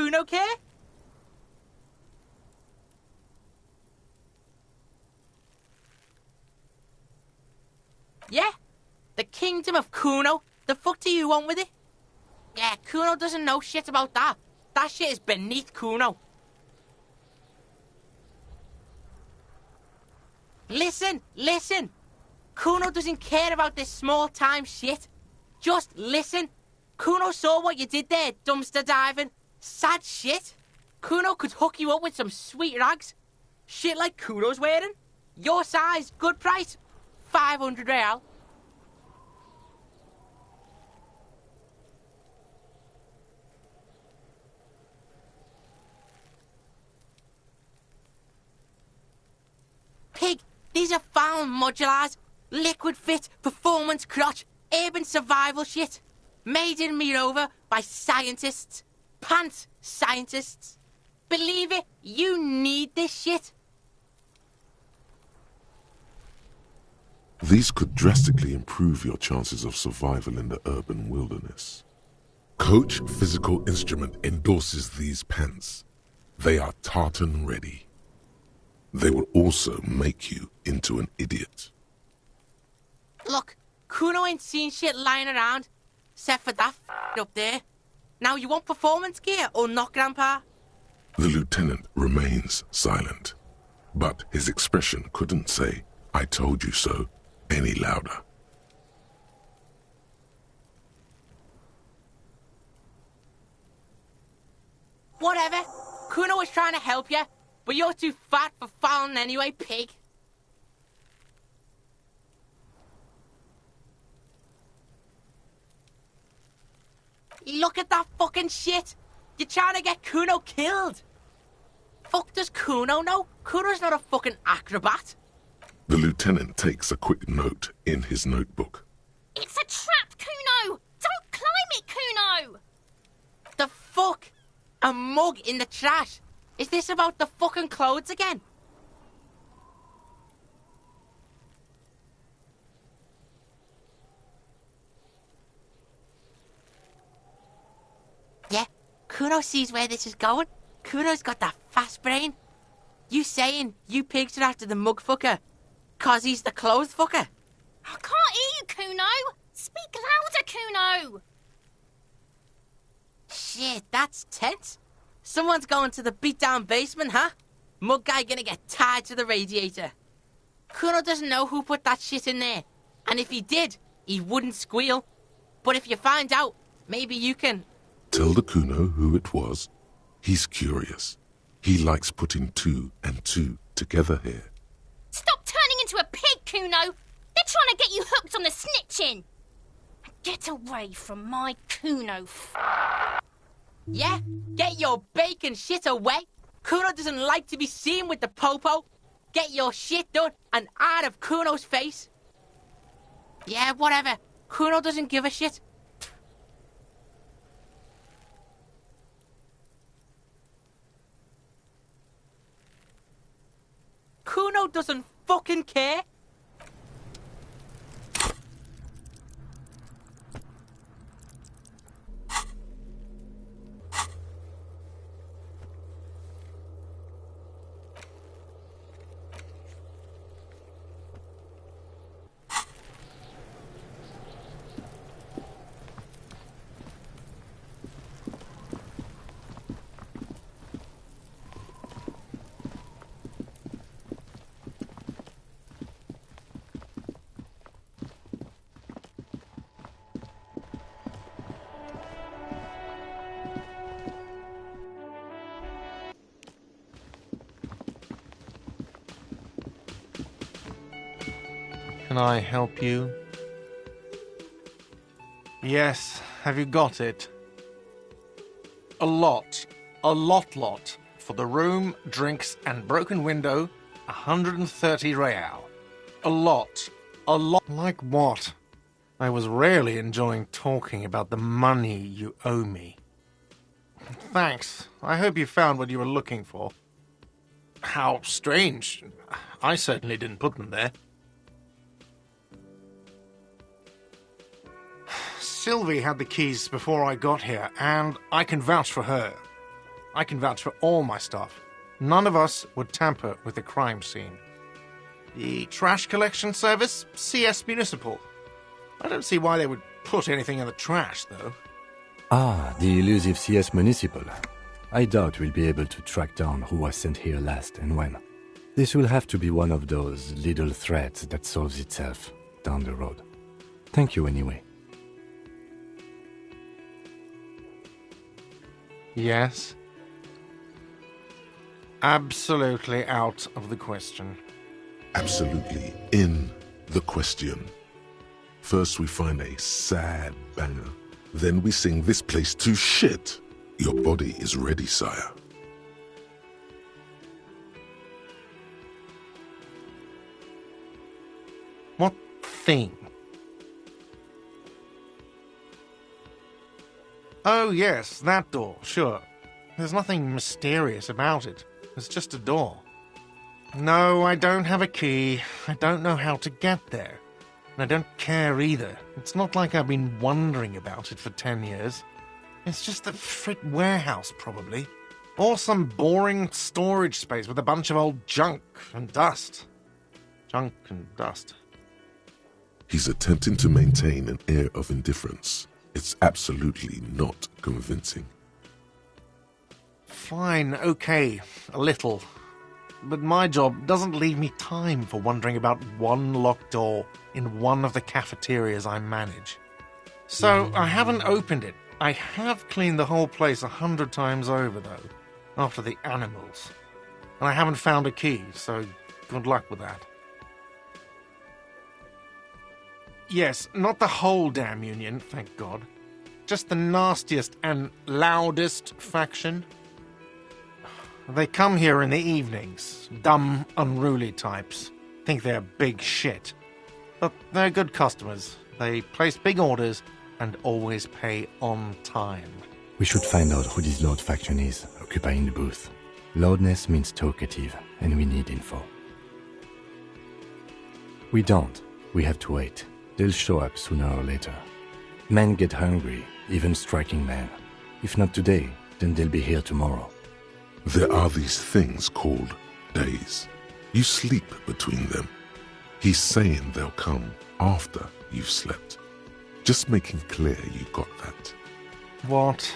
Kuno care? Yeah? The kingdom of Kuno? The fuck do you want with it? Yeah, Kuno doesn't know shit about that. That shit is beneath Kuno. Listen! Kuno doesn't care about this small-time shit. Just listen. Kuno saw what you did there, dumpster diving. Sad shit. Kuno could hook you up with some sweet rags. Shit like Kuno's wearing. Your size, good price. 500 real. Pig, these are found modulars. Liquid fit, performance crotch, urban survival shit. Made in Mirova by scientists. Pants scientists. Believe it, you need this shit. These could drastically improve your chances of survival in the urban wilderness. Coach Physical Instrument endorses these pants. They are tartan ready. They will also make you into an idiot. Look, Kuno ain't seen shit lying around, except for that up there. Now you want performance gear or not, Grandpa? The lieutenant remains silent, but his expression couldn't say, "I told you so," any louder. Whatever. Kuno was trying to help you, but you're too fat for fouling anyway, pig. Look at that fucking shit. You're trying to get Kuno killed. Fuck does Kuno know? Kuno's not a fucking acrobat. The lieutenant takes a quick note in his notebook. It's a trap, Kuno! Don't climb it, Kuno! The fuck? A mug in the trash? Is this about the fucking clothes again? Yeah, Kuno sees where this is going. Kuno's got that fast brain. You saying you pigs are after the mug fucker, 'cause he's the clothes fucker? I can't hear you, Kuno! Speak louder, Kuno! Shit, that's tense. Someone's going to the beat-down basement, huh? Mug guy gonna get tied to the radiator. Kuno doesn't know who put that shit in there. And if he did, he wouldn't squeal. But if you find out, maybe you can... Tell the Kuno who it was. He's curious. He likes putting two and two together here. Stop turning into a pig, Kuno! They're trying to get you hooked on the snitching! Get away from my Kuno. Yeah? Get your bacon shit away. Kuno doesn't like to be seen with the popo. Get your shit done and out of Kuno's face. Yeah, whatever. Kuno doesn't give a shit. Kuno doesn't fucking care. Can I help you? Yes, have you got it? A lot. For the room, drinks, and broken window, 130 real. A lot. Like what? I was rarely enjoying talking about the money you owe me. Thanks. I hope you found what you were looking for. How strange. I certainly didn't put them there. Sylvie had the keys before I got here, and I can vouch for her. I can vouch for all my staff. None of us would tamper with the crime scene. The trash collection service, CS Municipal. I don't see why they would put anything in the trash, though. Ah, the elusive CS Municipal. I doubt we'll be able to track down who was sent here last and when. This will have to be one of those little threads that solves itself down the road. Thank you anyway. Yes? Absolutely out of the question. Absolutely in the question. First we find a sad banger. Then we sing this place to shit. Your body is ready, sire. What thing? Oh yes, that door, sure. There's nothing mysterious about it. It's just a door. No, I don't have a key. I don't know how to get there. And I don't care either. It's not like I've been wondering about it for 10 years. It's just a frit warehouse, probably. Or some boring storage space with a bunch of old junk and dust. Junk and dust. He's attempting to maintain an air of indifference. It's absolutely not convincing. Fine, okay, a little. But my job doesn't leave me time for wondering about one locked door in one of the cafeterias I manage. So I haven't opened it. I have cleaned the whole place 100 times over, though, after the animals. And I haven't found a key, so good luck with that. Yes, not the whole damn union, thank God. Just the nastiest and loudest faction. They come here in the evenings. Dumb, unruly types. Think they're big shit. But they're good customers. They place big orders and always pay on time. We should find out who this Lord faction is, occupying the booth. Loudness means talkative, and we need info. We don't. We have to wait. They'll show up sooner or later. Men get hungry, even striking men. If not today, then they'll be here tomorrow. There are these things called days. You sleep between them. He's saying they'll come after you've slept. Just making clear you got that. What?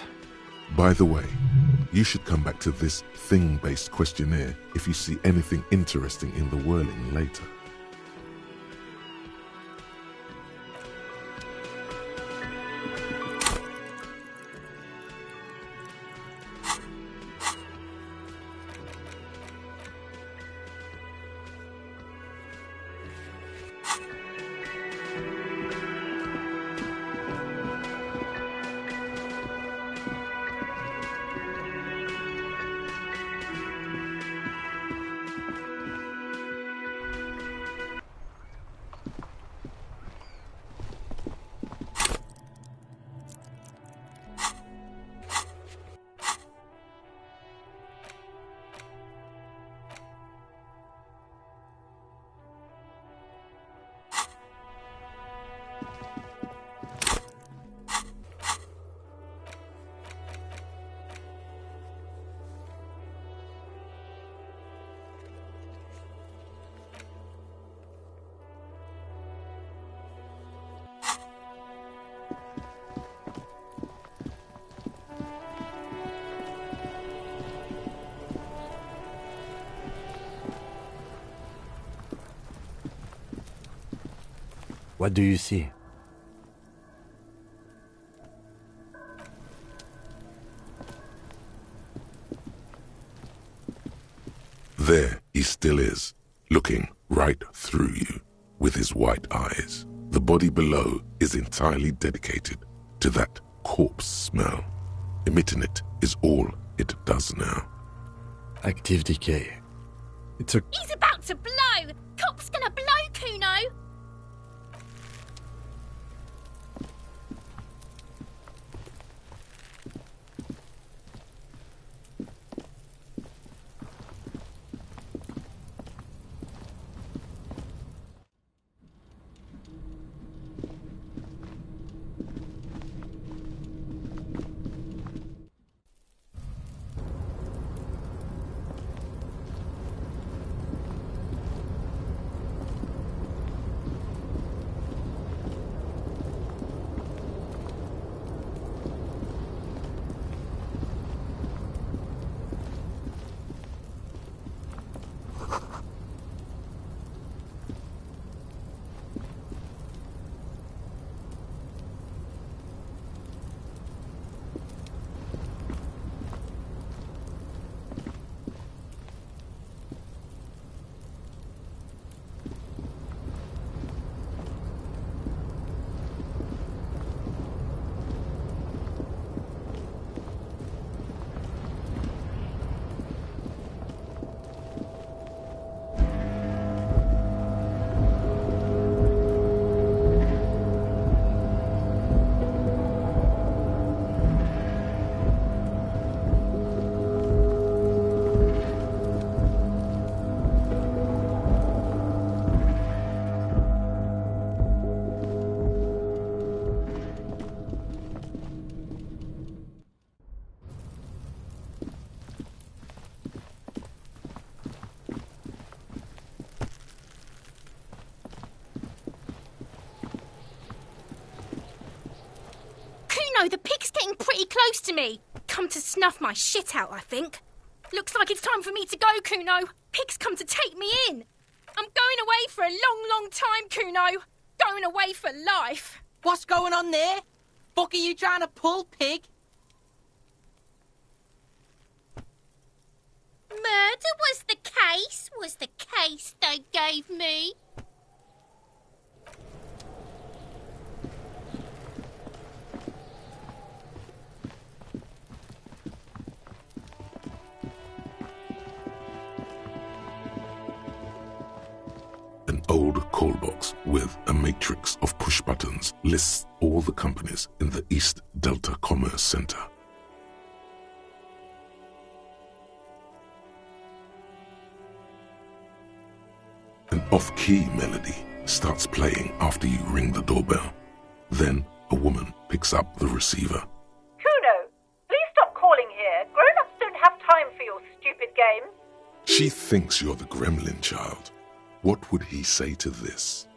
By the way, you should come back to this thing-based questionnaire if you see anything interesting in the whirling later. What do you see? There he still is, looking right through you with his white eyes. The body below is entirely dedicated to that corpse smell. Emitting it is all it does now. Active decay. It's a... He's about to blow! Cop's gonna blow, Kuno! getting pretty close to me. Come to snuff my shit out, I think. Looks like it's time for me to go, Kuno. Pig's come to take me in. I'm going away for a long, long time, Kuno. Going away for life. What's going on there? Fuck are you trying to pull, pig? Murder was the case they gave me. An old call box with a matrix of push buttons lists all the companies in the East Delta Commerce Center. An off-key melody starts playing after you ring the doorbell. Then a woman picks up the receiver. Kuno, please stop calling here. Grown-ups don't have time for your stupid games. She thinks you're the gremlin child. What would he say to this?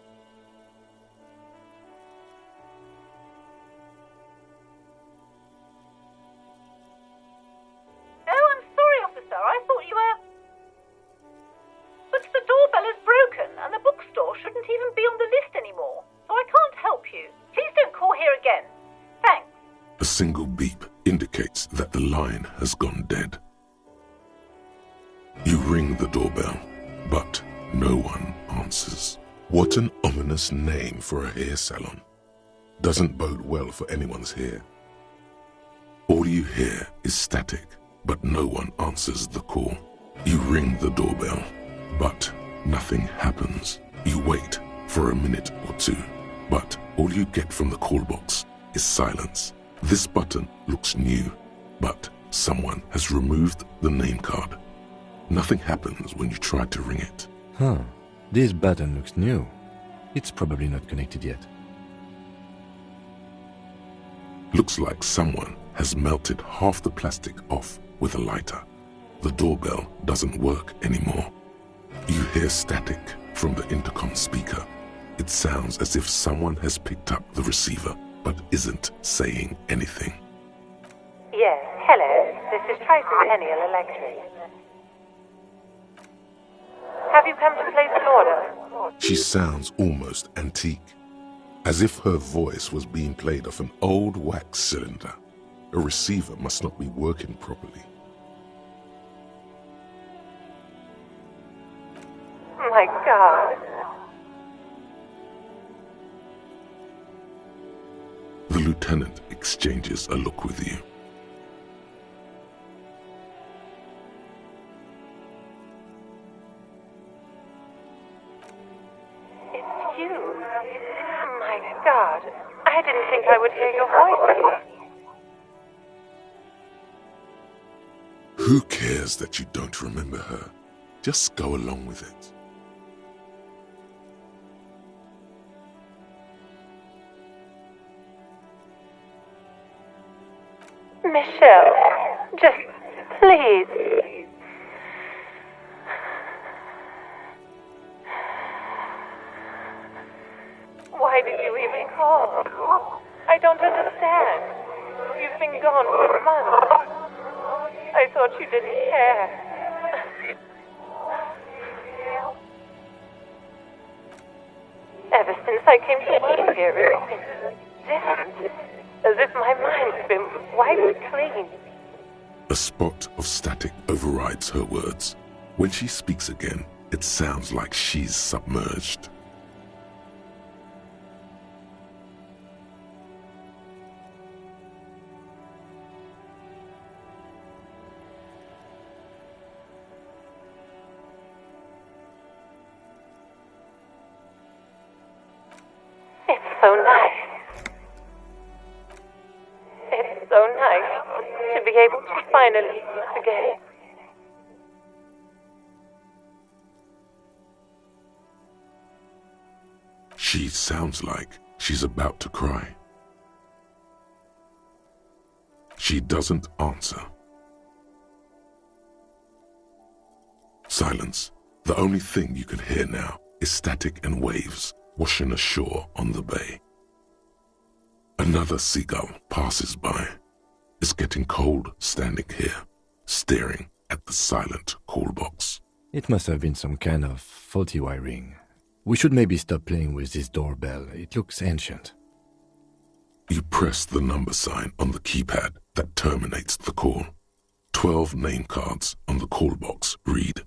Oh, I'm sorry, officer. I thought you were... But the doorbell is broken, and the bookstore shouldn't even be on the list anymore. So I can't help you. Please don't call here again. Thanks. A single beep indicates that the line has gone dead. You ring the doorbell, but no one answers. What an ominous name for a hair salon. Doesn't bode well for anyone's hair. All you hear is static, but no one answers the call. You ring the doorbell, but nothing happens. You wait for a minute or two, but all you get from the call box is silence. This button looks new, but someone has removed the name card. Nothing happens when you try to ring it. Huh. This button looks new. It's probably not connected yet. Looks like someone has melted half the plastic off with a lighter. The doorbell doesn't work anymore. You hear static from the intercom speaker. It sounds as if someone has picked up the receiver but isn't saying anything. Yes, hello. This is Tricentennial Electric. Have you come to place an order? She sounds almost antique, as if her voice was being played off an old wax cylinder. A receiver must not be working properly. My God. The lieutenant exchanges a look with you. It's you. My God. I didn't think I would hear your voice. Who cares that you don't remember her? Just go along with it. Michelle, just please. Why did you even call? I don't understand. You've been gone for months. I thought you didn't care. Ever since I came to work here, it's been different. As if my mind's been wiped clean. A spot of static overrides her words. When she speaks again, it sounds like she's submerged. It's so nice. It's so nice to be able to finally meet again. She sounds like she's about to cry. She doesn't answer. Silence. The only thing you can hear now is static and waves washing ashore on the bay. Another seagull passes by. It's getting cold standing here, staring at the silent call box. It must have been some kind of faulty wiring. We should maybe stop playing with this doorbell. It looks ancient. You press the number sign on the keypad that terminates the call. 12 name cards on the call box read.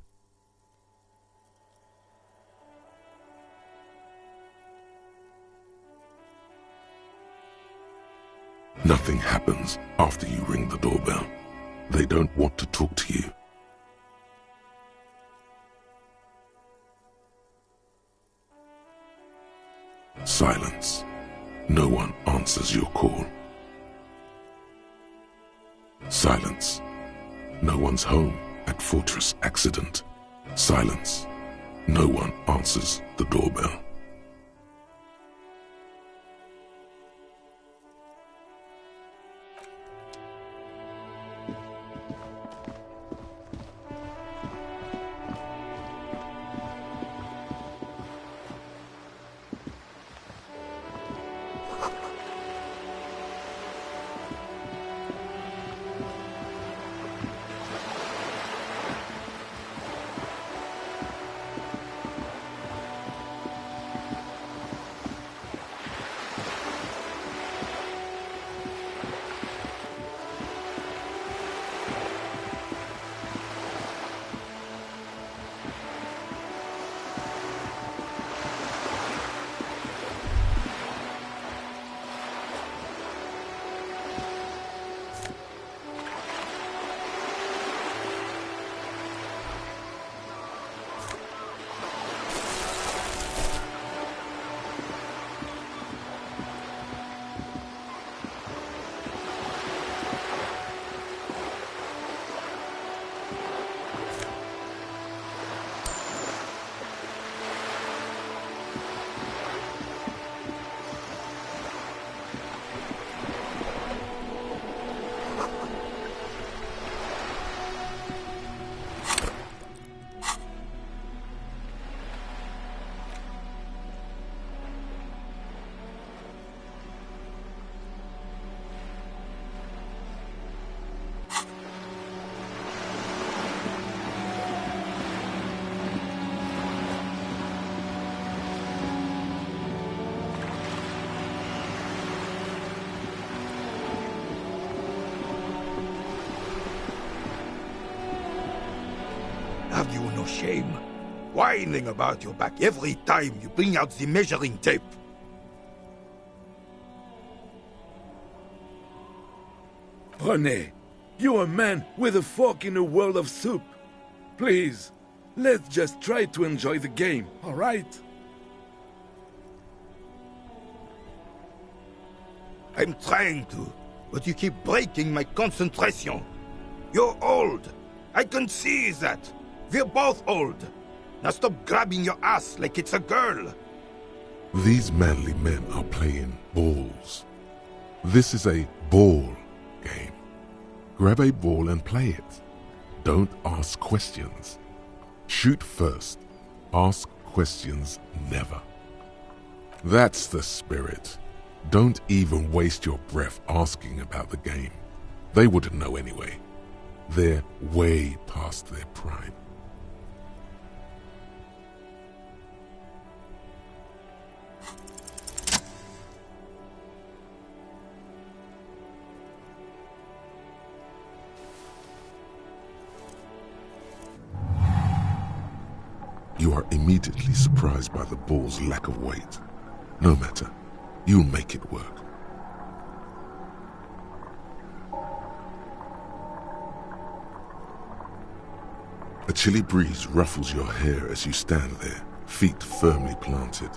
Nothing happens after you ring the doorbell. They don't want to talk to you. Silence. No one answers your call. Silence. No one's home at Fortress Accident. Silence. No one answers the doorbell. Have you no shame? Whining about your back every time you bring out the measuring tape. René, you're a man with a fork in a world of soup. Please, let's just try to enjoy the game, all right? I'm trying to, but you keep breaking my concentration. You're old. I can see that. We're both old. Now stop grabbing your ass like it's a girl. These manly men are playing balls. This is a ball game. Grab a ball and play it. Don't ask questions. Shoot first. Ask questions never. That's the spirit. Don't even waste your breath asking about the game. They wouldn't know anyway. They're way past their prime. You are immediately surprised by the ball's lack of weight. No matter, you'll make it work. A chilly breeze ruffles your hair as you stand there, feet firmly planted.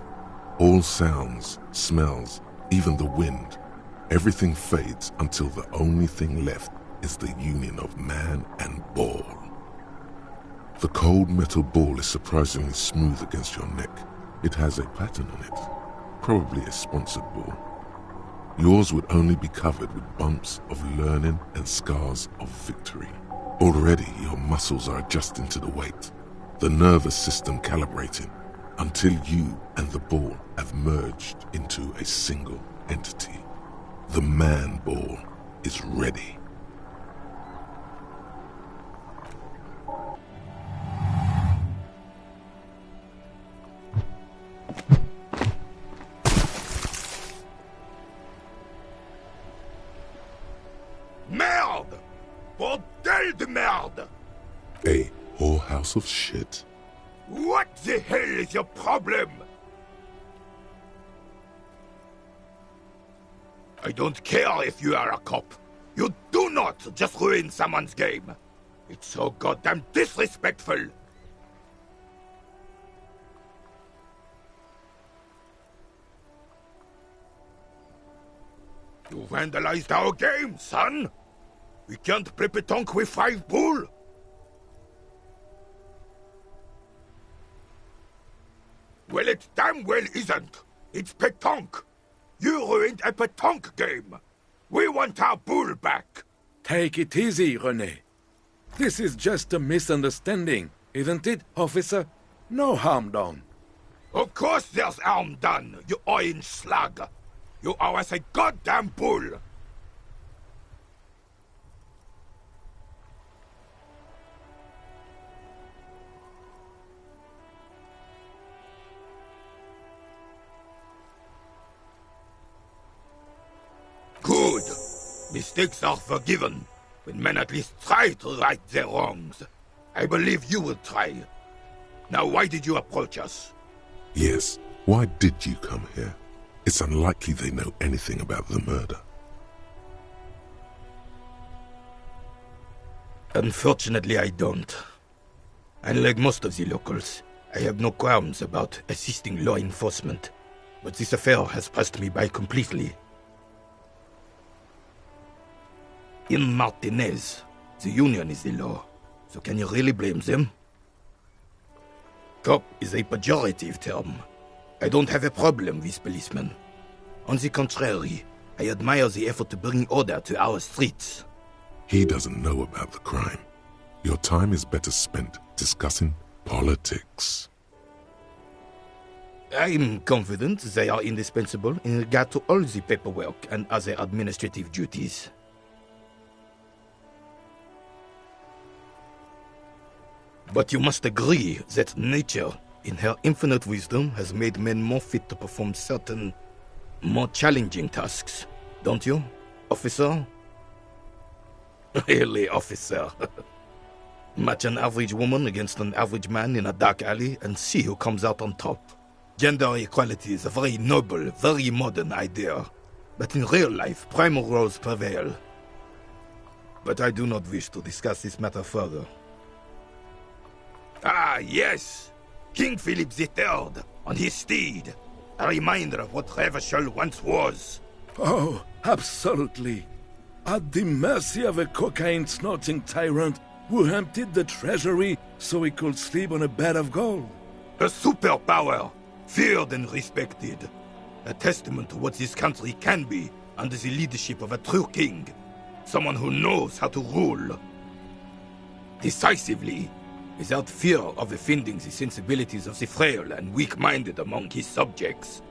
All sounds, smells, even the wind, everything fades until the only thing left is the union of man and ball. The cold metal ball is surprisingly smooth against your neck. It has a pattern on it, probably a sponsored ball. Yours would only be covered with bumps of learning and scars of victory. Already your muscles are adjusting to the weight, the nervous system calibrating, until you and the ball have merged into a single entity. The man ball is ready. source of shit? What the hell is your problem? I don't care if you are a cop. You do not just ruin someone's game. It's so goddamn disrespectful. You vandalized our game, son. We can't play pétanque with 5 bull. Well, it damn well isn't. It's pétanque. You ruined a pétanque game. We want our bull back. Take it easy, René. This is just a misunderstanding, isn't it, officer? No harm done. Of course there's harm done, you orange slug. You owe us a goddamn bull. Good. Mistakes are forgiven when men at least try to right their wrongs. I believe you will try. Now, why did you approach us? Yes, why did you come here? It's unlikely they know anything about the murder. Unfortunately, I don't. Unlike most of the locals, I have no qualms about assisting law enforcement. But this affair has passed me by completely. In Martinez, the union is the law, so can you really blame them? Cop is a pejorative term. I don't have a problem with policemen. On the contrary, I admire the effort to bring order to our streets. He doesn't know about the crime. Your time is better spent discussing politics. I'm confident they are indispensable in regard to all the paperwork and other administrative duties. But you must agree that nature, in her infinite wisdom, has made men more fit to perform certain, more challenging tasks. Don't you, officer? Really, officer. Match an average woman against an average man in a dark alley and see who comes out on top. Gender equality is a very noble, very modern idea. But in real life, primal roles prevail. But I do not wish to discuss this matter further. Ah, yes! King Philip III, on his steed. A reminder of what Revachol once was. Oh, absolutely. At the mercy of a cocaine-snorting tyrant who emptied the treasury so he could sleep on a bed of gold. A superpower, feared and respected. A testament to what this country can be under the leadership of a true king. Someone who knows how to rule. Decisively, without fear of offending the sensibilities of the frail and weak-minded among his subjects.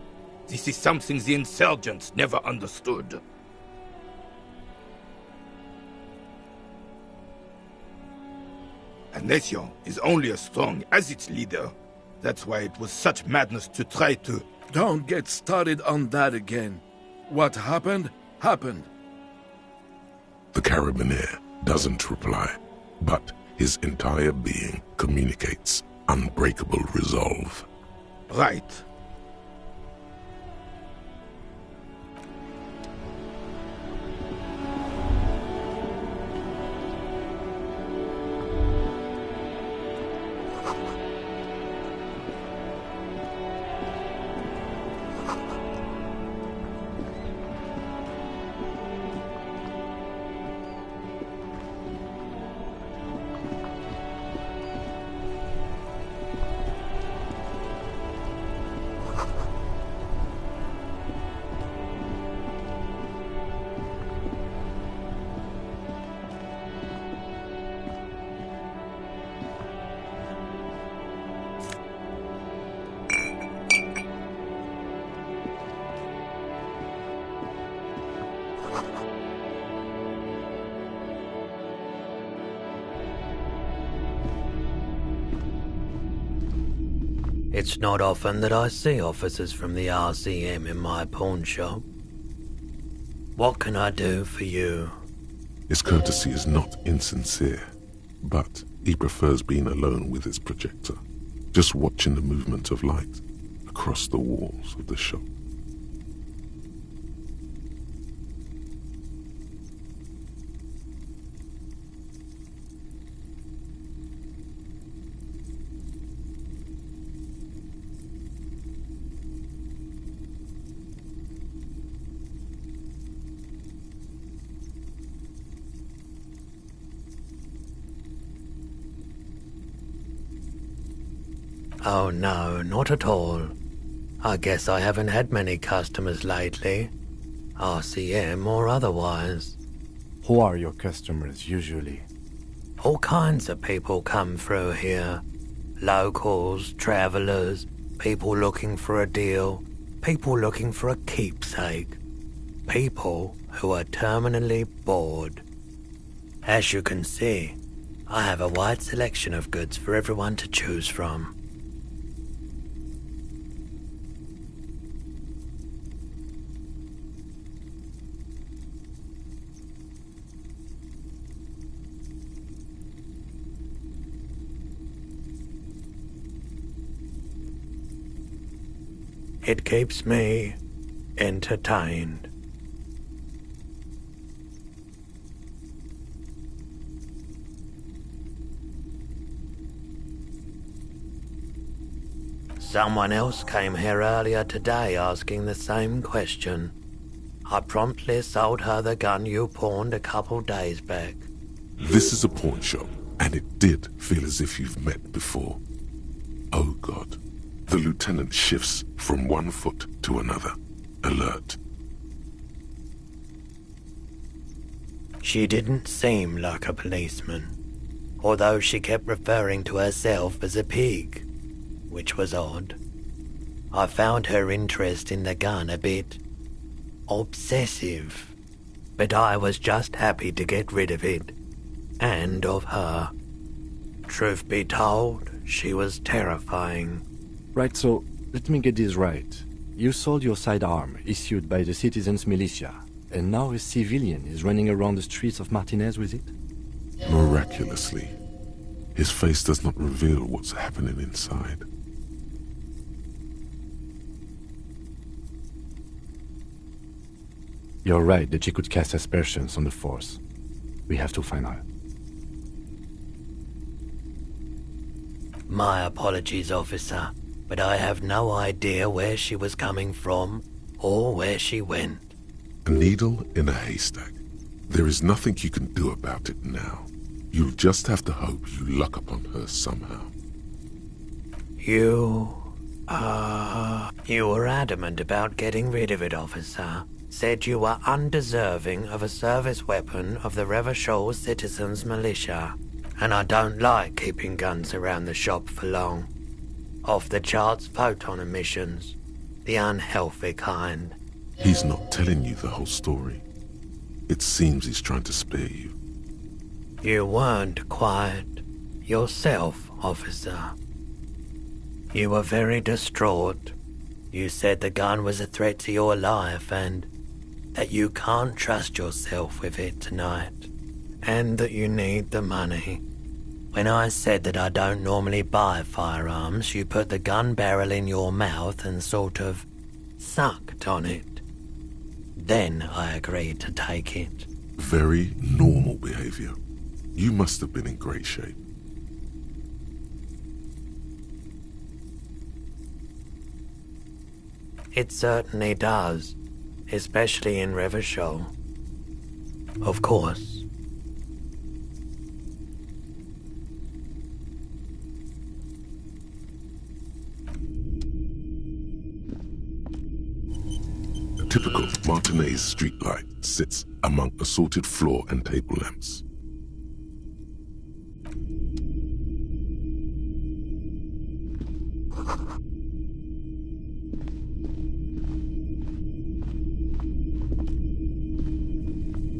This is something the insurgents never understood. A nation is only as strong as its leader. That's why it was such madness to try to... Don't get started on that again. What happened, happened. The Carabiner doesn't reply, but his entire being communicates unbreakable resolve. Right. It's not often that I see officers from the RCM in my pawn shop. What can I do for you? His courtesy is not insincere, but He prefers being alone with his projector, just watching the movement of light across the walls of the shop. Oh no, not at all. I guess I haven't had many customers lately, RCM or otherwise. Who are your customers usually? All kinds of people come through here. Locals, travellers, people looking for a deal, people looking for a keepsake. People who are terminally bored. As you can see, I have a wide selection of goods for everyone to choose from. It keeps me entertained. Someone else came here earlier today asking the same question. I promptly sold her the gun you pawned a couple days back. This is a pawn shop, and it did feel as if you've met before. Oh God. The lieutenant shifts from one foot to another, alert. She didn't seem like a policeman, although she kept referring to herself as a pig, which was odd. I found her interest in the gun a bit obsessive, but I was just happy to get rid of it, and of her. Truth be told, she was terrifying. Right, so let me get this right. You sold your sidearm, issued by the citizens' militia, and now a civilian is running around the streets of Martinez with it? Miraculously, his face does not reveal what's happening inside. You're right that she could cast aspersions on the force. We have to find her. My apologies, officer, but I have no idea where she was coming from or where she went. A needle in a haystack. There is nothing you can do about it now. You'll just have to hope you luck upon her somehow. You were adamant about getting rid of it, officer. Said you were undeserving of a service weapon of the Revachol Citizens Militia. And I don't like keeping guns around the shop for long. Off-the-charts photon emissions. The unhealthy kind. He's not telling you the whole story. It seems he's trying to spare you. You weren't quite yourself, officer. You were very distraught. You said the gun was a threat to your life and that you can't trust yourself with it tonight. And that you need the money. When I said that I don't normally buy firearms, you put the gun barrel in your mouth and sort of sucked on it. Then I agreed to take it. Very normal behavior. You must have been in great shape. It certainly does, especially in Revachol. Of course. A typical Martinez streetlight sits among assorted floor and table lamps.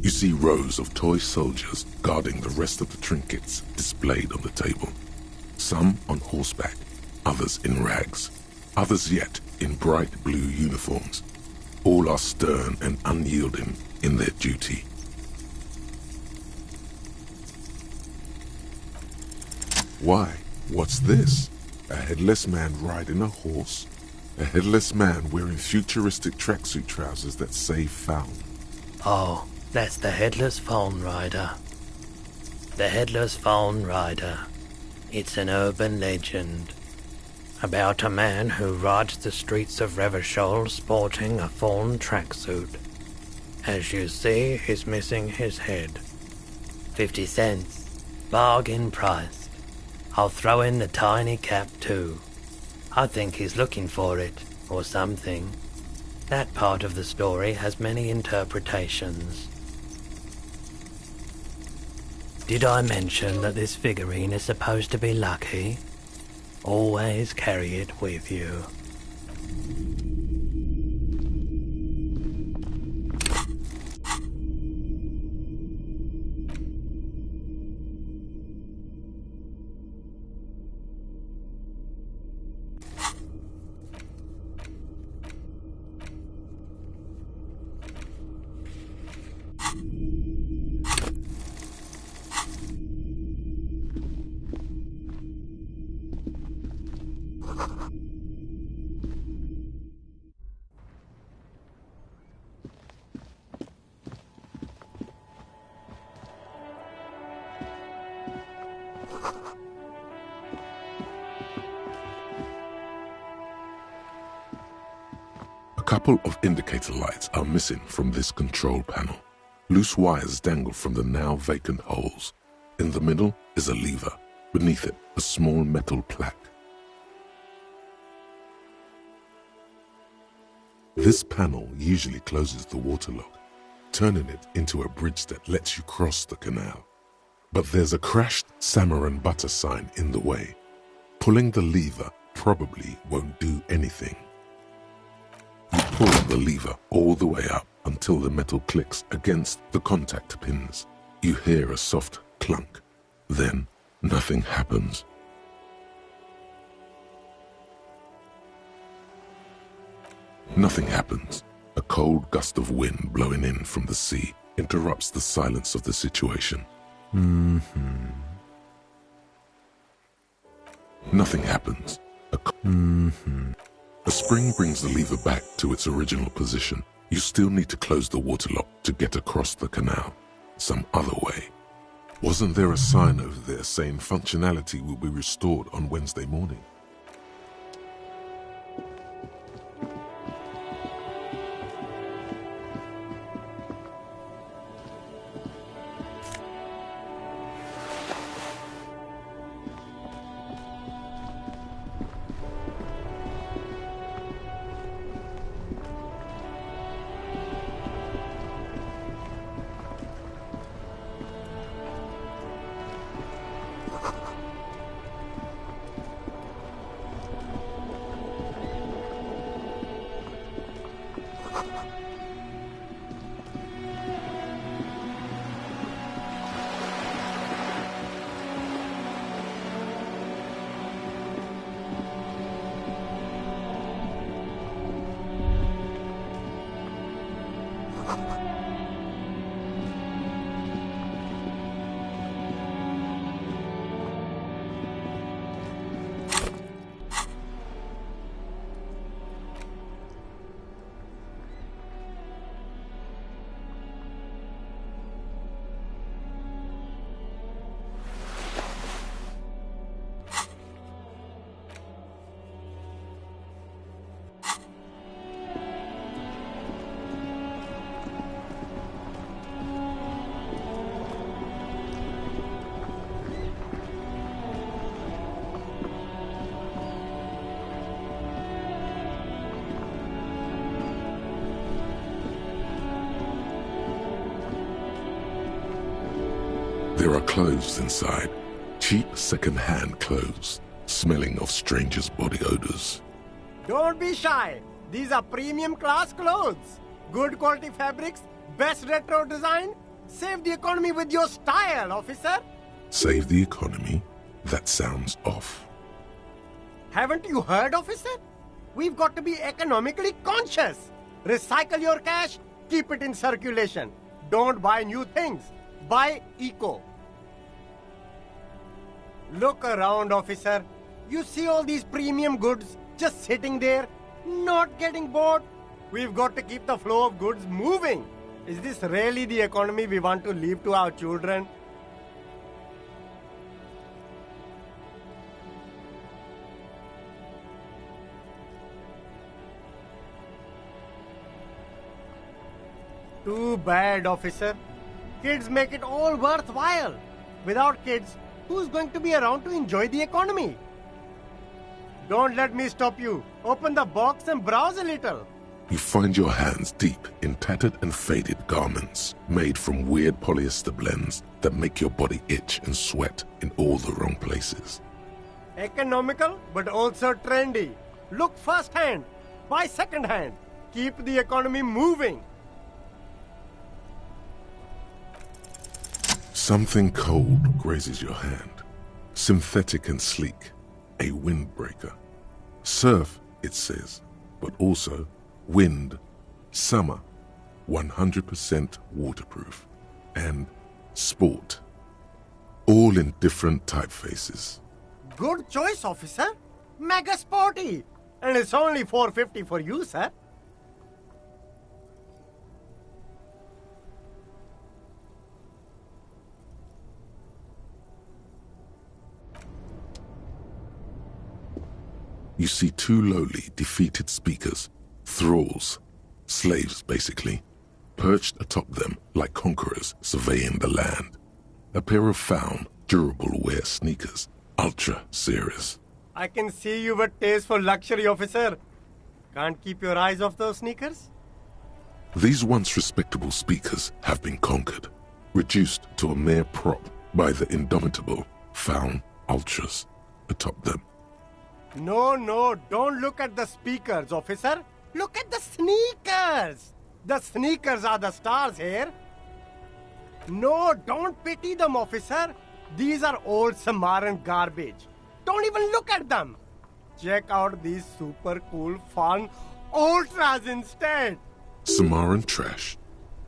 You see rows of toy soldiers guarding the rest of the trinkets displayed on the table. Some on horseback, others in rags, others yet in bright blue uniforms. All are stern and unyielding in their duty. Why, what's this? A headless man riding a horse? A headless man wearing futuristic tracksuit trousers that say found. Oh, that's the Headless Phone Rider. The Headless Phone Rider. It's an urban legend about a man who rides the streets of Revachol sporting a fawn tracksuit. As you see, he's missing his head. 50 cents. Bargain priced. I'll throw in the tiny cap too. I think he's looking for it, or something. That part of the story has many interpretations. Did I mention that this figurine is supposed to be lucky? Always carry it with you. A couple of indicator lights are missing from this control panel. Loose wires dangle from the now vacant holes. In the middle is a lever. Beneath it, a small metal plaque. This panel usually closes the waterlock, turning it into a bridge that lets you cross the canal. But there's a crashed salmon and butter sign in the way. Pulling the lever probably won't do anything. You pull the lever all the way up until the metal clicks against the contact pins. You hear a soft clunk. Then nothing happens. Nothing happens. A cold gust of wind blowing in from the sea interrupts the silence of the situation. Nothing happens. A spring brings the lever back to its original position. You still need to close the waterlock to get across the canal. Some other way. Wasn't there a sign over there saying functionality will be restored on Wednesday morning? There are clothes inside. Cheap second-hand clothes, smelling of strangers' body odors. Don't be shy. These are premium class clothes. Good quality fabrics, best retro design. Save the economy with your style, officer. Save the economy? That sounds off. Haven't you heard, officer? We've got to be economically conscious. Recycle your cash, keep it in circulation. Don't buy new things. Buy eco. Look around, officer. You see all these premium goods just sitting there, not getting bought? We've got to keep the flow of goods moving. Is this really the economy we want to leave to our children? Too bad, officer. Kids make it all worthwhile. Without kids, who's going to be around to enjoy the economy? Don't let me stop you. Open the box and browse a little. You find your hands deep in tattered and faded garments made from weird polyester blends that make your body itch and sweat in all the wrong places. Economical, but also trendy. Look first hand, buy second hand. Keep the economy moving. Something cold grazes your hand. Synthetic and sleek. A windbreaker. Surf, it says, but also wind, summer, 100% waterproof, and sport. All in different typefaces. Good choice, officer. Mega sporty. And it's only $4.50 for you, sir. You see two lowly, defeated speakers, thralls, slaves basically, perched atop them like conquerors surveying the land. A pair of found, durable wear sneakers, Ultra series. I can see you've a taste for luxury, officer. Can't keep your eyes off those sneakers? These once respectable speakers have been conquered, reduced to a mere prop by the indomitable found Ultras atop them. No, don't look at the speakers, officer. Look at the sneakers. The sneakers are the stars here. No, don't pity them, officer. These are old Samaran garbage. Don't even look at them. Check out these super cool, fun Ultras instead. Samaran trash.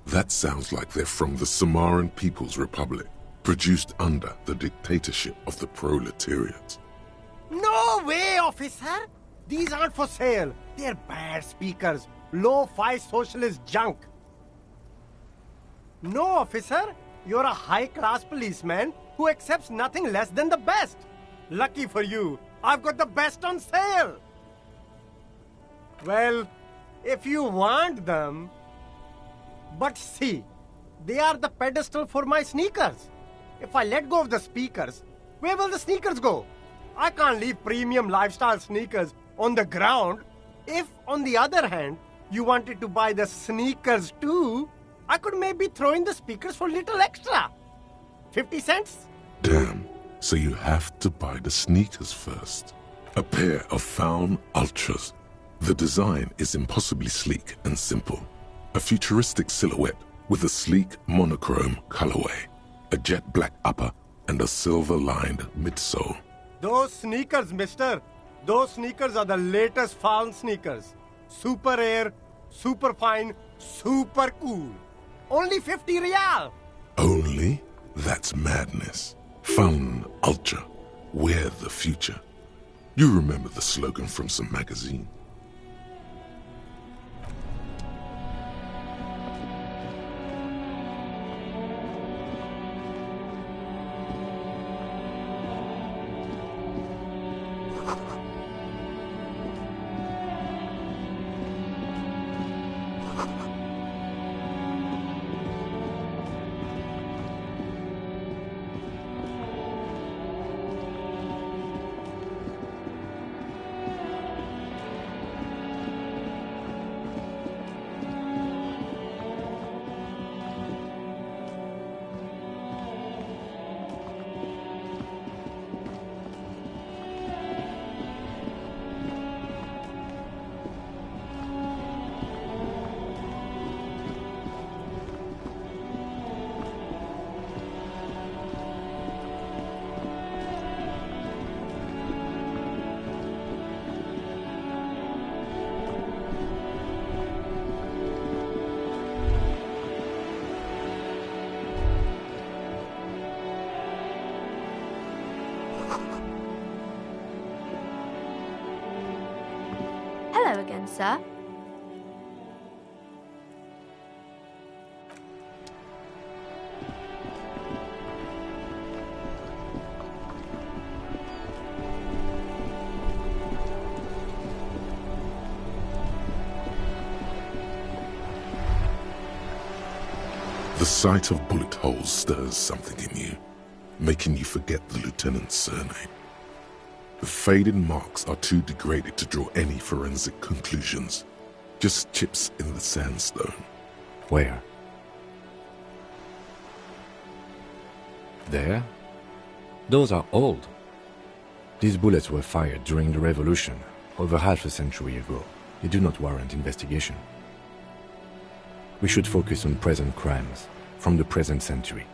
That sounds like they're from the Samaran People's Republic, produced under the dictatorship of the proletariat. No way, officer. These aren't for sale. They're bad speakers. Low-fi socialist junk. No, officer. You're a high-class policeman who accepts nothing less than the best. Lucky for you, I've got the best on sale. Well, if you want them... But see, they are the pedestal for my sneakers. If I let go of the speakers, where will the sneakers go? I can't leave premium lifestyle sneakers on the ground. If, on the other hand, you wanted to buy the sneakers too, I could maybe throw in the speakers for little extra. 50 cents? Damn, so you have to buy the sneakers first. A pair of found Ultras. The design is impossibly sleek and simple. A futuristic silhouette with a sleek monochrome colorway, a jet black upper, and a silver-lined midsole. Those sneakers, mister. Those sneakers are the latest found sneakers. Super air, super fine, super cool. Only 50 real. Only? That's madness. Found Ultra. Wear the future. You remember the slogan from some magazine. Hello again, sir. The sight of bullet holes stirs something in you, making you forget the lieutenant's surname. The faded marks are too degraded to draw any forensic conclusions, just chips in the sandstone. Where? There? Those are old. These bullets were fired during the Revolution, over half a century ago. They do not warrant investigation. We should focus on present crimes, from the present century.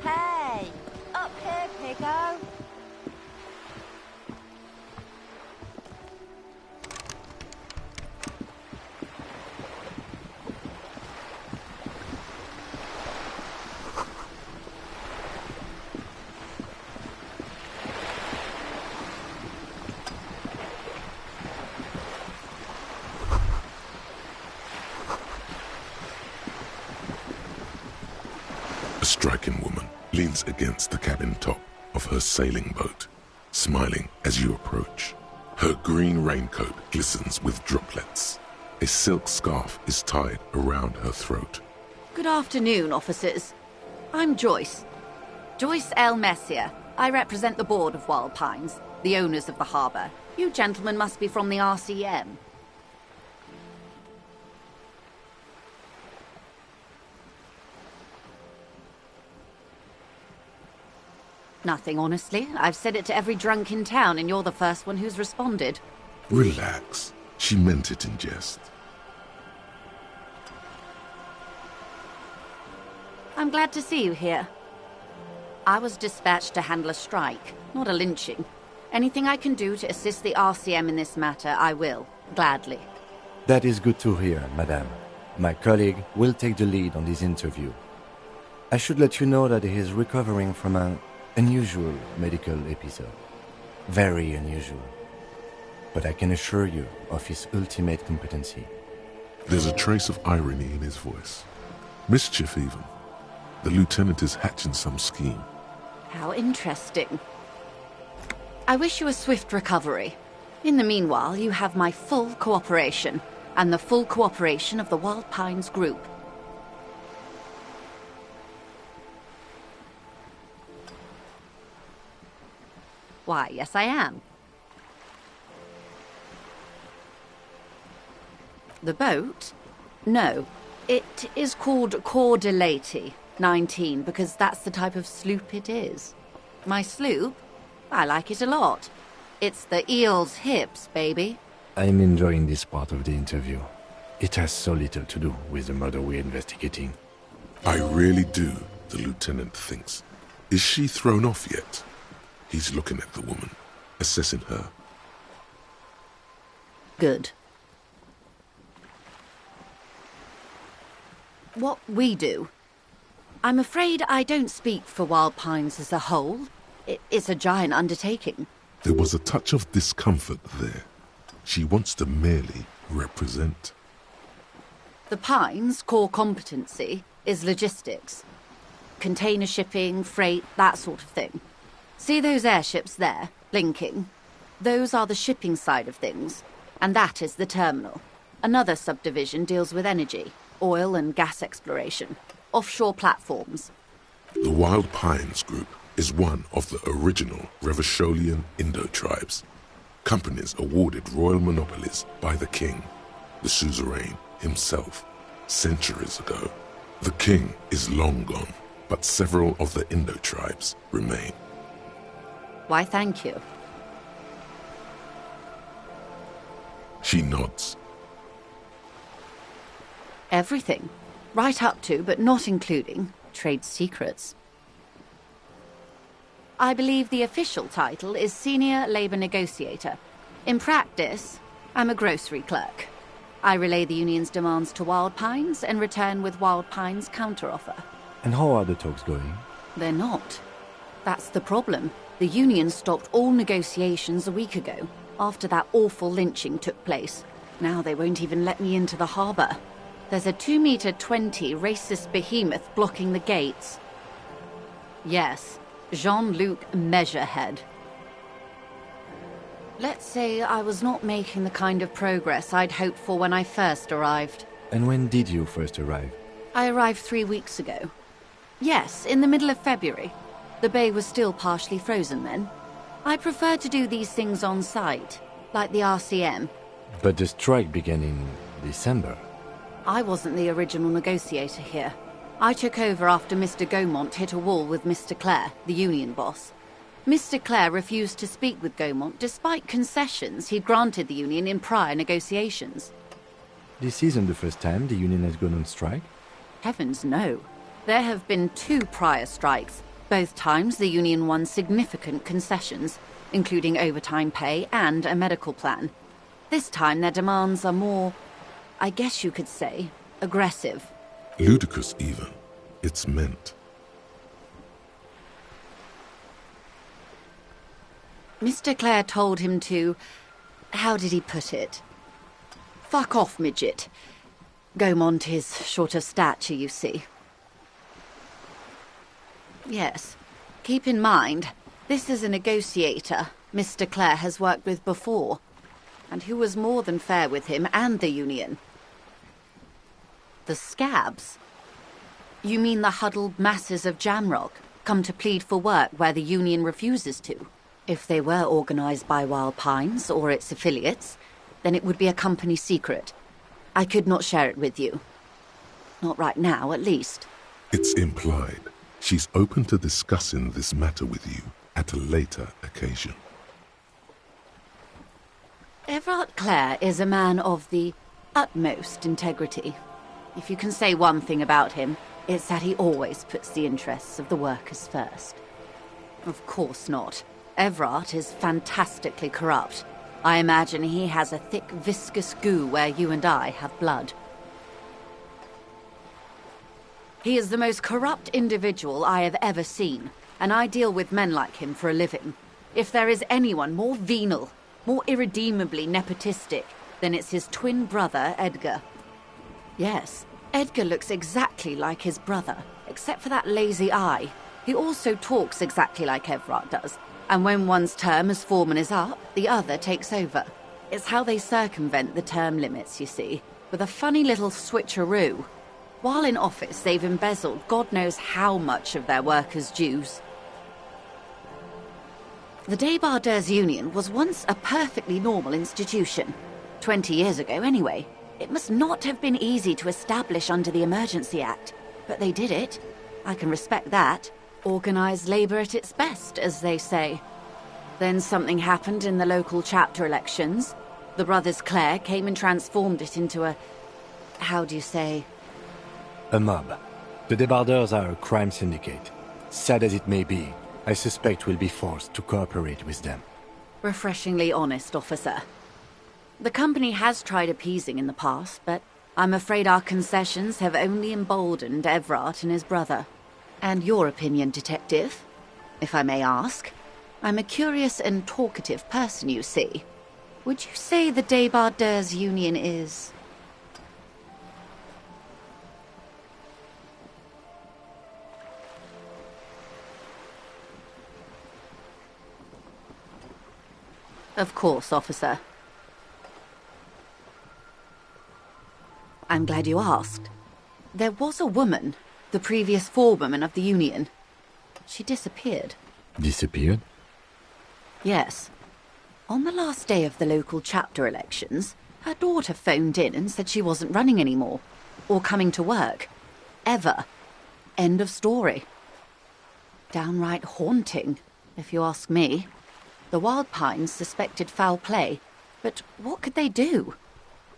Hey, up here, Piggo. A striking woman leans against the cabin top of her sailing boat, smiling as you approach. Her green raincoat glistens with droplets. A silk scarf is tied around her throat. Good afternoon, officers. I'm Joyce. Joyce L. Messier. I represent the board of Wild Pines, the owners of the harbour. You gentlemen must be from the RCM. Nothing, honestly. I've said it to every drunk in town, and you're the first one who's responded. Relax. She meant it in jest. I'm glad to see you here. I was dispatched to handle a strike, not a lynching. Anything I can do to assist the RCM in this matter, I will, gladly. That is good to hear, madame. My colleague will take the lead on this interview. I should let you know that he is recovering from an unusual medical episode. Very unusual. But I can assure you of his ultimate competency. There's a trace of irony in his voice. Mischief, even. The lieutenant is hatching some scheme. How interesting. I wish you a swift recovery. In the meanwhile, you have my full cooperation, and the full cooperation of the Wild Pines Group. Why, yes I am. The boat? No. It is called Cordelati 19 because that's the type of sloop it is. My sloop? I like it a lot. It's the eel's hips, baby. I'm enjoying this part of the interview. It has so little to do with the murder we're investigating. I really do, the lieutenant thinks. Is she thrown off yet? He's looking at the woman, assessing her. Good. What we do? I'm afraid I don't speak for Wild Pines as a whole. It's a giant undertaking. There was a touch of discomfort there. She wants to merely represent. The Pines' core competency is logistics. Container shipping, freight, that sort of thing. See those airships there, blinking? Those are the shipping side of things, and that is the terminal. Another subdivision deals with energy, oil and gas exploration, offshore platforms. The Wild Pines Group is one of the original Revacholian Indo-tribes. Companies awarded royal monopolies by the king, the suzerain himself, centuries ago. The king is long gone, but several of the Indo-tribes remain. Why, thank you. She nods. Everything. Right up to, but not including, trade secrets. I believe the official title is Senior Labour Negotiator. In practice, I'm a grocery clerk. I relay the union's demands to Wild Pines and return with Wild Pines' counteroffer. And how are the talks going? They're not. That's the problem. The union stopped all negotiations a week ago, after that awful lynching took place. Now they won't even let me into the harbour. There's a 2-meter-20 racist behemoth blocking the gates. Yes, Jean-Luc Measurehead. Let's say I was not making the kind of progress I'd hoped for when I first arrived. And when did you first arrive? I arrived 3 weeks ago. Yes, in the middle of February. The bay was still partially frozen then. I prefer to do these things on site, like the RCM. But the strike began in December. I wasn't the original negotiator here. I took over after Mr. Gaumont hit a wall with Mr. Clare, the union boss. Mr. Clare refused to speak with Gaumont despite concessions he'd granted the union in prior negotiations. This isn't the first time the union has gone on strike? Heavens no. There have been 2 prior strikes. Both times the union won significant concessions, including overtime pay and a medical plan. This time their demands are more, I guess you could say, aggressive. Ludicrous even. It's meant. Mr. Clare told him to... how did he put it? Fuck off, midget. Gaumont is short of stature, you see. Yes. Keep in mind, this is a negotiator Mr. Clare has worked with before, and who was more than fair with him and the union. The scabs? You mean the huddled masses of Jamrock, come to plead for work where the union refuses to? If they were organised by Wild Pines or its affiliates, then it would be a company secret. I could not share it with you. Not right now, at least. It's implied. She's open to discussing this matter with you at a later occasion. Everard Clare is a man of the utmost integrity. If you can say one thing about him, it's that he always puts the interests of the workers first. Of course not. Everard is fantastically corrupt. I imagine he has a thick, viscous goo where you and I have blood. He is the most corrupt individual I have ever seen, and I deal with men like him for a living. If there is anyone more venal, more irredeemably nepotistic, then it's his twin brother, Edgar. Yes, Edgar looks exactly like his brother, except for that lazy eye. He also talks exactly like Everard does, and when one's term as foreman is up, the other takes over. It's how they circumvent the term limits, you see, with a funny little switcheroo. While in office, they've embezzled God knows how much of their workers' dues. The Débardeurs Union was once a perfectly normal institution. 20 years ago, anyway. It must not have been easy to establish under the Emergency Act, but they did it. I can respect that. Organised labour at its best, as they say. Then something happened in the local chapter elections. The brothers Clare came and transformed it into a... how do you say... a mob. The Débardeurs are a crime syndicate. Sad as it may be, I suspect we'll be forced to cooperate with them. Refreshingly honest, officer. The company has tried appeasing in the past, but I'm afraid our concessions have only emboldened Everard and his brother. And your opinion, detective, if I may ask? I'm a curious and talkative person, you see. Would you say the Débardeurs Union is... Of course, officer. I'm glad you asked. There was a woman, the previous forewoman of the union. She disappeared. Disappeared? Yes. On the last day of the local chapter elections, her daughter phoned in and said she wasn't running anymore, or coming to work. Ever. End of story. Downright haunting, if you ask me. The Wild Pines suspected foul play, but what could they do?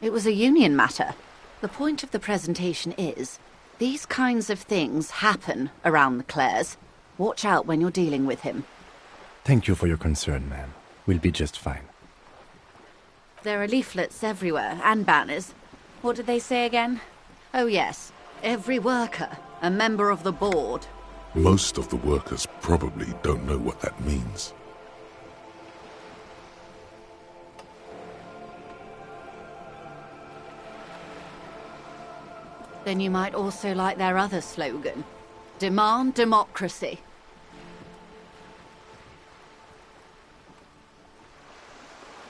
It was a union matter. The point of the presentation is, these kinds of things happen around the Clares. Watch out when you're dealing with him. Thank you for your concern, ma'am. We'll be just fine. There are leaflets everywhere, and banners. What did they say again? Oh yes, every worker, a member of the board. Most of the workers probably don't know what that means. Then you might also like their other slogan. Demand democracy.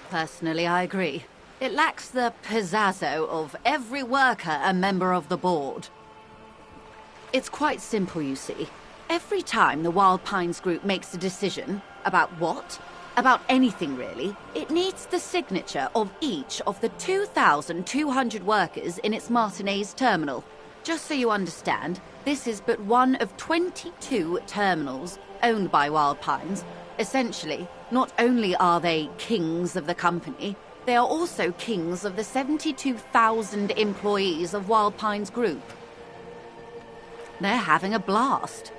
Personally, I agree. It lacks the pizzazzo of every worker a member of the board. It's quite simple, you see. Every time the Wild Pines group makes a decision, about what? About anything really, it needs the signature of each of the 2,200 workers in its Martinez terminal. Just so you understand, this is but one of 22 terminals owned by Wild Pines. Essentially, not only are they kings of the company, they are also kings of the 72,000 employees of Wild Pines Group. They're having a blast.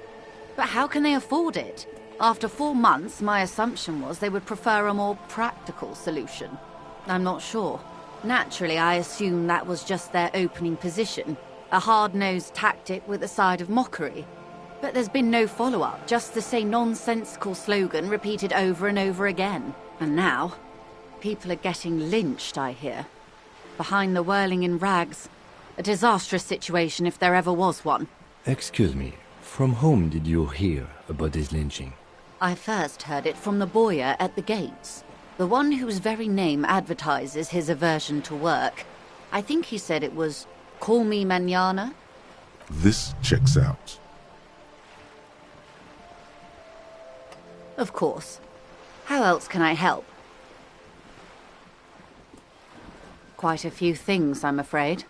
But how can they afford it? After 4 months, my assumption was they would prefer a more practical solution. I'm not sure. Naturally, I assume that was just their opening position, a hard-nosed tactic with a side of mockery. But there's been no follow-up, just the same nonsensical slogan repeated over and over again. And now, people are getting lynched, I hear. Behind the whirling in rags. A disastrous situation if there ever was one. Excuse me, from whom did you hear about this lynching? I first heard it from the bowyer at the gates. The one whose very name advertises his aversion to work. I think he said it was, "Call me mañana." This checks out. Of course. How else can I help? Quite a few things, I'm afraid.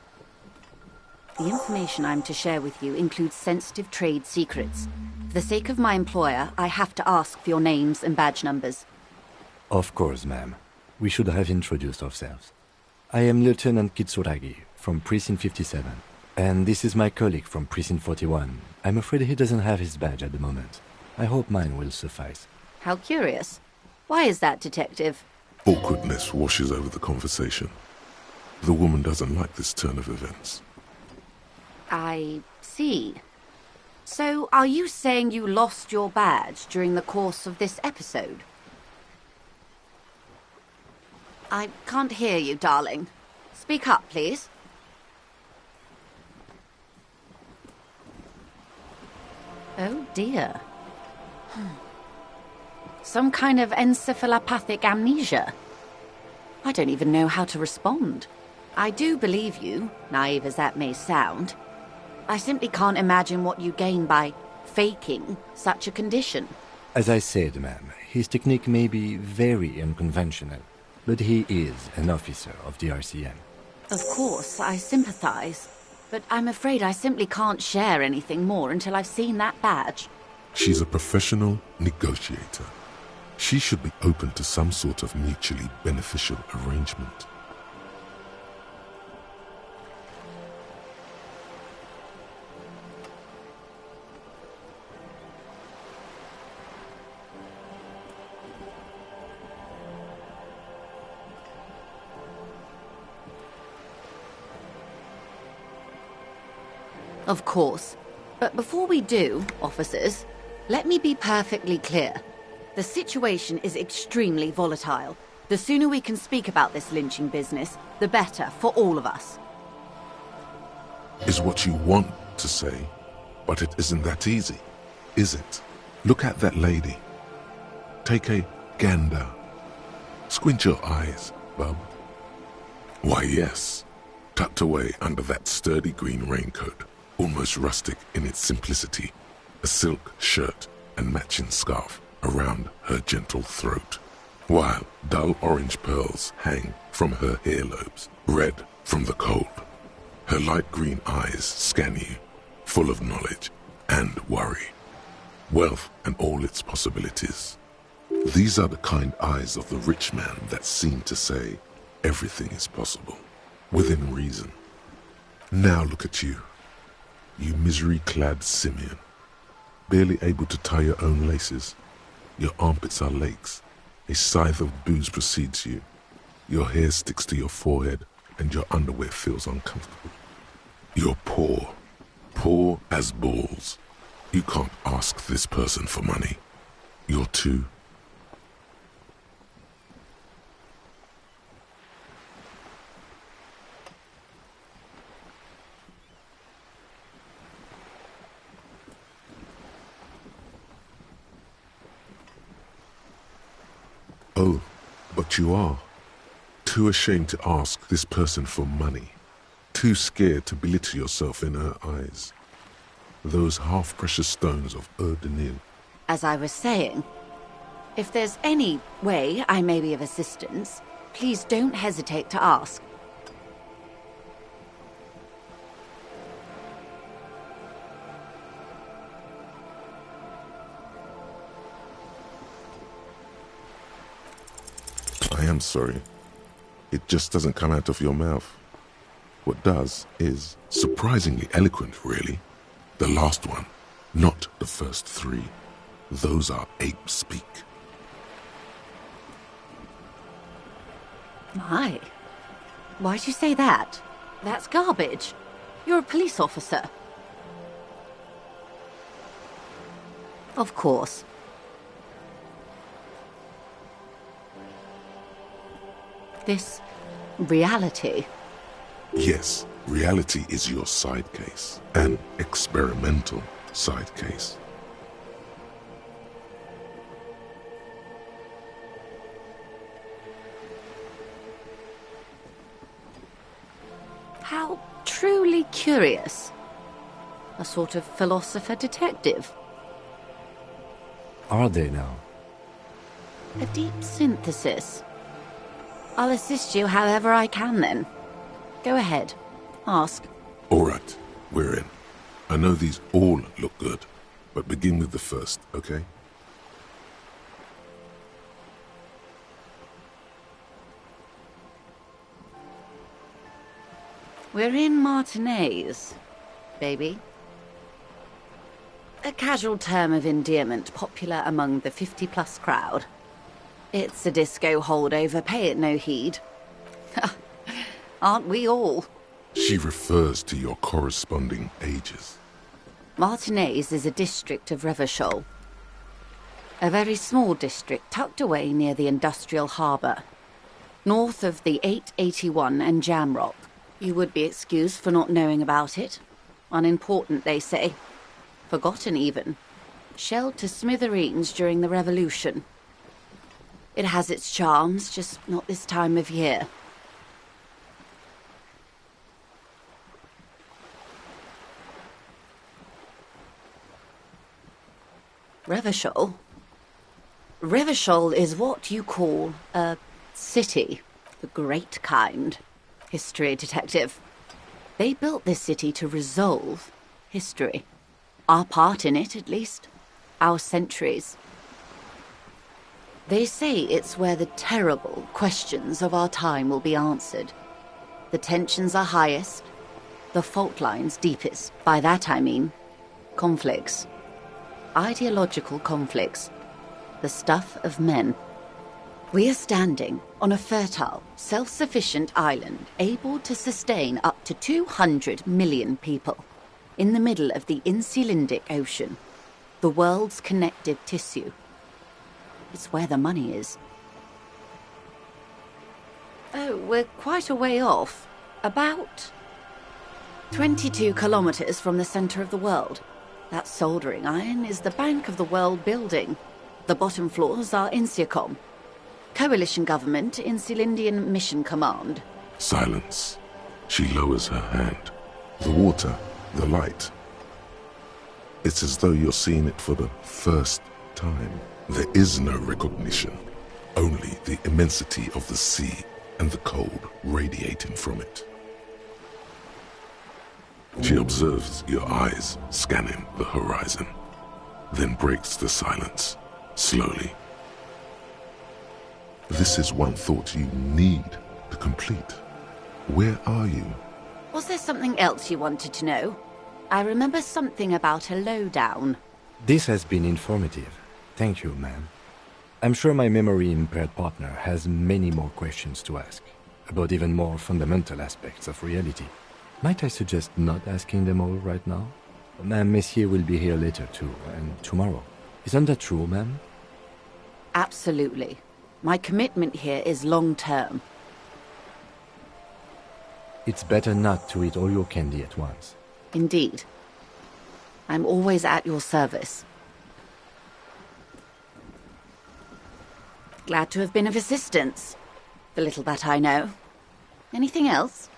The information I'm to share with you includes sensitive trade secrets. For the sake of my employer, I have to ask for your names and badge numbers. Of course, ma'am. We should have introduced ourselves. I am Lieutenant Kitsuragi from Precinct 57. And this is my colleague from Precinct 41. I'm afraid he doesn't have his badge at the moment. I hope mine will suffice. How curious. Why is that, Detective? Awkwardness washes over the conversation. The woman doesn't like this turn of events. I see. So, are you saying you lost your badge during the course of this episode? I can't hear you, darling. Speak up, please. Oh, dear. Some kind of encephalopathic amnesia. I don't even know how to respond. I do believe you, naive as that may sound. I simply can't imagine what you gain by faking such a condition. As I said, ma'am, his technique may be very unconventional, but he is an officer of the RCM. Of course, I sympathize, but I'm afraid I simply can't share anything more until I've seen that badge. She's a professional negotiator. She should be open to some sort of mutually beneficial arrangement. Of course. But before we do, officers, let me be perfectly clear. The situation is extremely volatile. The sooner we can speak about this lynching business, the better for all of us. Is what you want to say, but it isn't that easy, is it? Look at that lady. Take a gander. Squint your eyes, bub. Why, yes, tucked away under that sturdy green raincoat, almost rustic in its simplicity, a silk shirt and matching scarf, around her gentle throat, while dull orange pearls hang from her earlobes, red from the cold. Her light green eyes scan you, full of knowledge and worry, wealth and all its possibilities. These are the kind eyes of the rich man that seem to say everything is possible, within reason. Now look at you, you misery-clad simian, barely able to tie your own laces. Your armpits are lakes. A scythe of booze precedes you. Your hair sticks to your forehead, and your underwear feels uncomfortable. You're poor, poor as balls. You can't ask this person for money. You're too... Oh, but you are. Too ashamed to ask this person for money. Too scared to belittle yourself in her eyes. Those half-precious stones of Ur-Denil. As I was saying, if there's any way I may be of assistance, please don't hesitate to ask. I am sorry. It just doesn't come out of your mouth. What does is surprisingly eloquent, really. The last one, not the first three. Those are ape speak. My. Why'd you say that? That's garbage. You're a police officer. Of course. This reality. Yes, reality is your side case. An experimental side case. How truly curious. A sort of philosopher detective. Are they now? A deep synthesis. I'll assist you however I can then. Go ahead. Ask. All right, we're in. I know these all look good, but begin with the first, okay? We're in Martinez, baby. A casual term of endearment popular among the 50-plus crowd. It's a disco holdover, pay it no heed. Aren't we all? She refers to your corresponding ages. Martinez is a district of Revachol. A very small district tucked away near the industrial harbour. North of the 881 and Jamrock. You would be excused for not knowing about it. Unimportant, they say. Forgotten, even. Shelled to smithereens during the Revolution. It has its charms, just not this time of year. Revachol? Revachol is what you call a city. The great kind. History detective. They built this city to resolve history. Our part in it, at least. Our centuries. They say it's where the terrible questions of our time will be answered. The tensions are highest, the fault lines deepest. By that I mean conflicts. Ideological conflicts. The stuff of men. We are standing on a fertile, self-sufficient island able to sustain up to 200 million people in the middle of the Insulindic Ocean, the world's connective tissue. It's where the money is. Oh, we're quite a way off. About 22 kilometers from the center of the world. That soldering iron is the Bank of the World building. The bottom floors are Insiacom. Coalition government, Insulindian Mission Command. Silence. She lowers her hand. The water, the light. It's as though you're seeing it for the first time. There is no recognition, only the immensity of the sea and the cold radiating from it. She observes your eyes scanning the horizon, then breaks the silence, slowly. This is one thought you need to complete. Where are you? Was there something else you wanted to know? I remember something about a lowdown. This has been informative. Thank you, ma'am. I'm sure my memory-impaired partner has many more questions to ask, about even more fundamental aspects of reality. Might I suggest not asking them all right now? Ma'am, Messier will be here later too, and tomorrow. Isn't that true, ma'am? Absolutely. My commitment here is long-term. It's better not to eat all your candy at once. Indeed. I'm always at your service. Glad to have been of assistance. The little that I know. Anything else?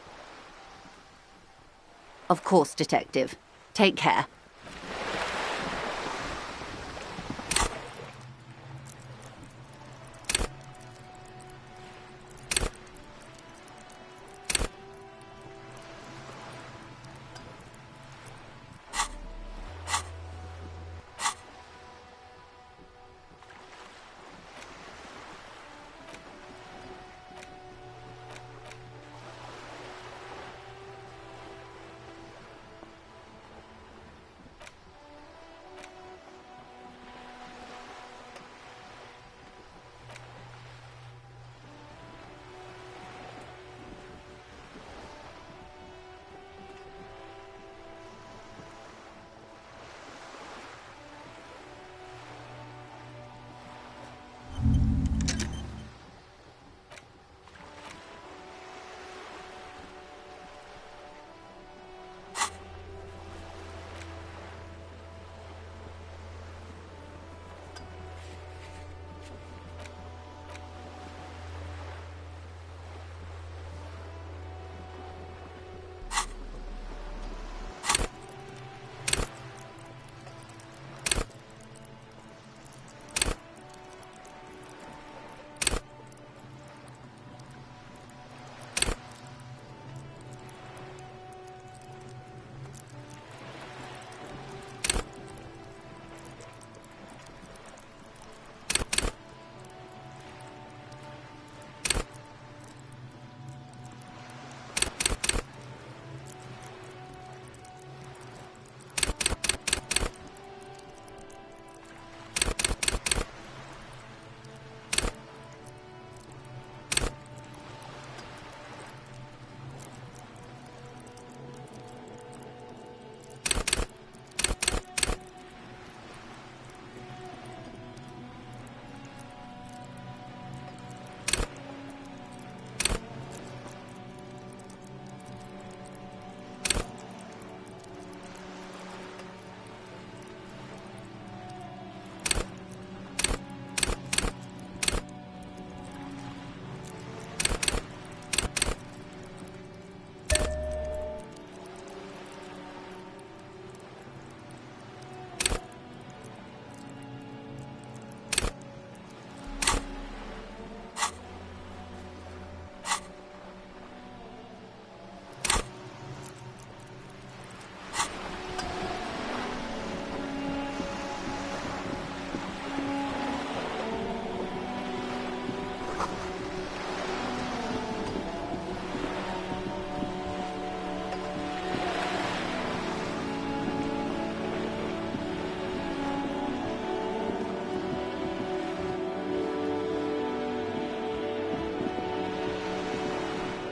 Of course, Detective. Take care.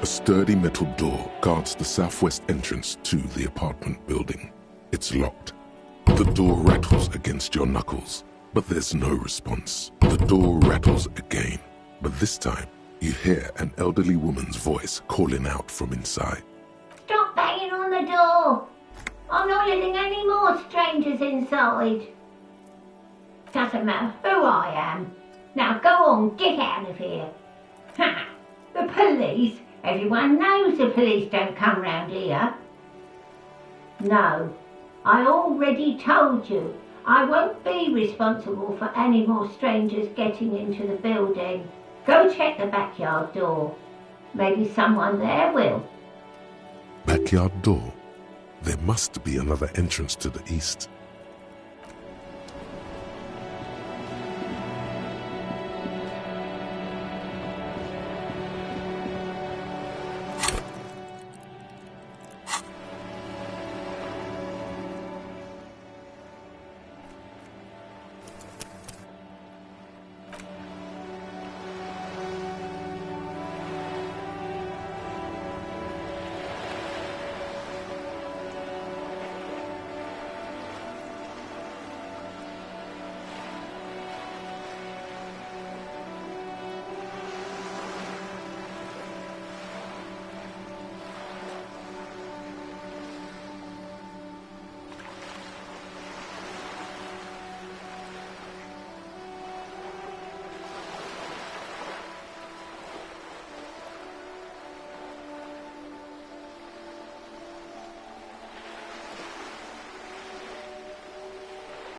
A sturdy metal door guards the southwest entrance to the apartment building. It's locked. The door rattles against your knuckles, but there's no response. The door rattles again, but this time you hear an elderly woman's voice calling out from inside. Stop banging on the door! I'm not letting any more strangers inside. Doesn't matter who I am. Now go on, get out of here. Ha! The police? Everyone knows the police don't come round here. No, I already told you. I won't be responsible for any more strangers getting into the building. Go check the backyard door. Maybe someone there will. Backyard door? There must be another entrance to the east.